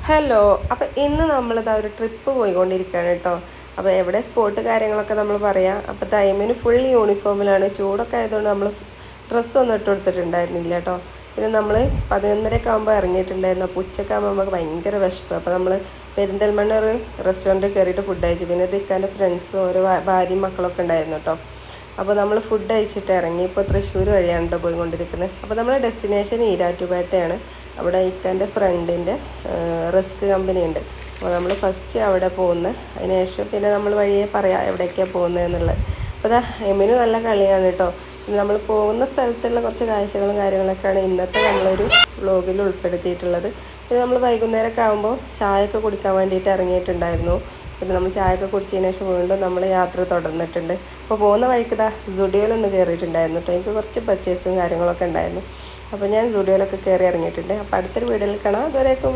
Hello. അപ്പോൾ ഇന്ന് നമ്മളിതാ ഒരു ട്രിപ്പ് പോയിക്കൊണ്ടിരിക്കുകയാണ് കേട്ടോ. അപ്പോൾ എവിടെ സ്പോട്ട് കാര്യങ്ങളൊക്കെ നമ്മൾ പറയാം. അപ്പോൾ ടൈമിന് ഫുൾ യൂണിഫോമിലാണ്. ചൂടൊക്കെ ആയതുകൊണ്ട് നമ്മൾ ഡ്രസ്സൊന്നും ഇട്ട് കൊടുത്തിട്ടുണ്ടായിരുന്നില്ല കേട്ടോ. പിന്നെ നമ്മൾ 11:30 ആകുമ്പോൾ ഇറങ്ങിയിട്ടുണ്ടായിരുന്നു. അപ്പോൾ ഉച്ചക്കാകുമ്പോൾ നമുക്ക് ഭയങ്കര വിശപ്പ്. അപ്പോൾ നമ്മൾ പെരിന്തൽമണ്ണ ഒരു റെസ്റ്റോറൻറ്റിൽ കയറിയിട്ട് ഫുഡ് കഴിച്ചു. പിന്നെ ദിക്കാൻ്റെ ഫ്രണ്ട്സും ഒരു ഭാര്യയും മക്കളൊക്കെ ഉണ്ടായിരുന്നു കേട്ടോ. അപ്പോൾ നമ്മൾ ഫുഡ് കഴിച്ചിട്ട് ഇറങ്ങി. ഇപ്പോൾ തൃശ്ശൂർ വഴിയാണ് കേട്ടോ പോയിക്കൊണ്ടിരിക്കുന്നത്. അപ്പോൾ നമ്മുടെ ഡെസ്റ്റിനേഷൻ ഈരാറ്റുപേട്ടയാണ്. അവിടെ ഇക്കാൻ്റെ ഫ്രണ്ടിൻ്റെ റിസ്ക് കമ്പനി ഉണ്ട്. അപ്പോൾ നമ്മൾ ഫസ്റ്റ് അവിടെ പോകുന്നത്. അതിനുശേഷം പിന്നെ നമ്മൾ വഴിയെ പറയാം എവിടേക്കാണ് പോകുന്നത് എന്നുള്ളത്. അപ്പോൾ അതാ എമ്മിന് നല്ല കളിയാണ് കേട്ടോ. പിന്നെ നമ്മൾ പോകുന്ന സ്ഥലത്തുള്ള കുറച്ച് കാഴ്ചകളും കാര്യങ്ങളൊക്കെയാണ് ഇന്നത്തെ നമ്മളൊരു വ്ളോഗിൽ ഉൾപ്പെടുത്തിയിട്ടുള്ളത്. പിന്നെ നമ്മൾ വൈകുന്നേരമൊക്കെ ആകുമ്പോൾ ചായയൊക്കെ കുടിക്കാൻ വേണ്ടിയിട്ട് ഇറങ്ങിയിട്ടുണ്ടായിരുന്നു. പിന്നെ നമ്മൾ ചായയൊക്കെ കുടിച്ചതിന് ശേഷം വീണ്ടും നമ്മൾ യാത്ര തുടർന്നിട്ടുണ്ട്. അപ്പോൾ പോകുന്ന വഴിക്ക് ഇതാ സുഡിയോയിലൊന്ന് കയറിയിട്ടുണ്ടായിരുന്നു കേട്ടോ. എനിക്ക് കുറച്ച് പർച്ചേസും കാര്യങ്ങളൊക്കെ ഉണ്ടായിരുന്നു. അപ്പോൾ ഞാൻ സുഡിയോയിലൊക്കെ കയറി ഇറങ്ങിയിട്ടുണ്ട്. അപ്പോൾ അടുത്തൊരു വീഡിയോയിൽ കാണാം. അതുവരേക്കും